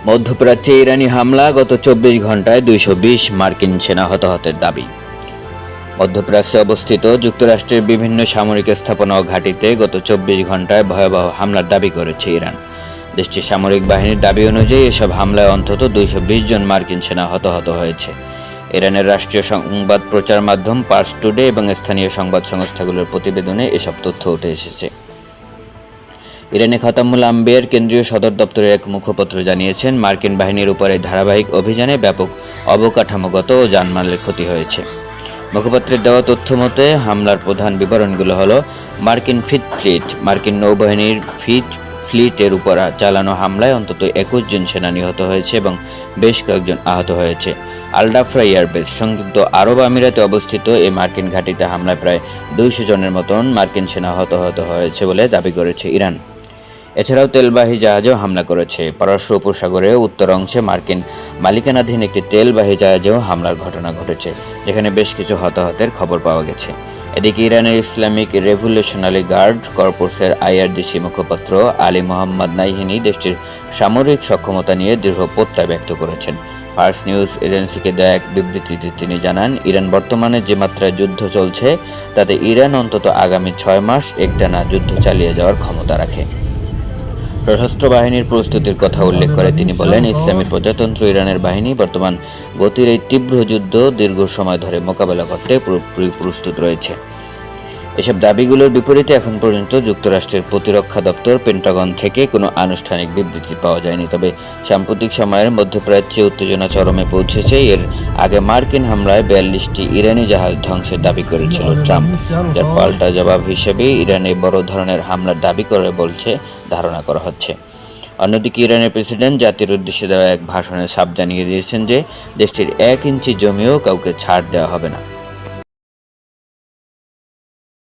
মধ্যপ্রাচ্যে ইরানি হামলা, গত ২৪ ঘন্টায় ২২০ মার্কিন সেনা হতাহতের দাবি। মধ্যপ্রাচ্যে অবস্থিত যুক্তরাষ্ট্রের বিভিন্ন সামরিক স্থাপনা ও ঘাঁটিতে গত ২৪ ঘন্টায় ভয়াবহ হামলার দাবি করেছে ইরান। দেশটির সামরিক বাহিনীর দাবি অনুযায়ী এসব হামলায় অন্তত ২২০ জন মার্কিন সেনা হতাহত হয়েছে। ইরানের রাষ্ট্রীয় সংবাদ প্রচার মাধ্যম পার্স টুডে এবং স্থানীয় সংবাদ সংস্থাগুলোর প্রতিবেদনে এসব তথ্য উঠে এসেছে। ইরানে খতামুল আম্বিয়ার কেন্দ্রীয় সদর দপ্তরের এক মুখপাত্র জানিয়েছেন, মার্কিন বাহিনীর উপরে ধারাবাহিক অভিযানে ব্যাপক অবকাঠামোগত ও জানমালের ক্ষতি হয়েছে। মুখপাত্রের দেওয়া তথ্য মতে হামলার প্রধান বিবরণগুলো হলো: মার্কিন নৌবাহিনীর ফ্লিটের উপর চালানো হামলায় অন্তত ২১ জন সেনা নিহত হয়েছে এবং বেশ কয়েকজন আহত হয়েছে। আল-ডাফরা এয়ারবেস, সংযুক্ত আরব আমিরাতে অবস্থিত এই মার্কিন ঘাঁটিতে হামলায় প্রায় ২০০ জনের মতন মার্কিন সেনা হতাহত হয়েছে বলে দাবি করেছে ইরান। এছাড়াও তেলবাহী জাহাজেও হামলা করেছে। পারস্য উপসাগরের উত্তর অংশে মার্কিন মালিকানাধীন একটি তেলবাহী জাহাজেও হামলার ঘটনা ঘটেছে, যেখানে বেশ কিছু হতাহতের খবর পাওয়া গেছে। এদিকে ইরানের ইসলামিক রেভলিউশনারি গার্ড কর্পসের আইআরজিসি মুখপাত্র আলী মোহাম্মদ নাইহিনী দেশটির সামরিক সক্ষমতা নিয়ে দৃঢ় প্রত্যয় ব্যক্ত করেছেন। ফার্স নিউজ এজেন্সিকে দেয়া এক বিবৃতিতে তিনি জানান, ইরান বর্তমানে যে মাত্রায় যুদ্ধ চলছে তাতে ইরান অন্তত আগামী ৬ মাস একটানা যুদ্ধ চালিয়ে যাওয়ার ক্ষমতা রাখে। সশস্ত্র বাহিনীর প্রস্তুতির কথা উল্লেখ করে তিনি বলেন, ইসলামী প্রজাতন্ত্র ইরানের বাহিনী বর্তমান গতির এই তীব্র যুদ্ধ দীর্ঘ সময় ধরে মোকাবেলা করতে পুরোপুরি প্রস্তুত রয়েছে। এসব দাবিগুলোর বিপরীতে এখন পর্যন্ত যুক্তরাষ্ট্রের প্রতিরক্ষা দপ্তর পেন্টাগন থেকে কোনো আনুষ্ঠানিক বিবৃতি পাওয়া যায়নি। তবে সাম্প্রতিক সময়ের মধ্যপ্রাচ্যে উত্তেজনা চরমে পৌঁছেছে। এর আগে মার্কিন হামলায় ৪২টি ইরানি জাহাজ ধ্বংসের দাবি করেছিল ট্রাম্প, যার পাল্টা জবাব হিসেবে ইরানে বড় ধরনের হামলার দাবি করে বলছে ধারণা করা হচ্ছে। অন্যদিকে ইরানের প্রেসিডেন্ট জাতির উদ্দেশ্যে দেওয়া এক ভাষণে সাফ জানিয়ে দিয়েছেন যে দেশটির ১ ইঞ্চি জমিও কাউকে ছাড় দেওয়া হবে না।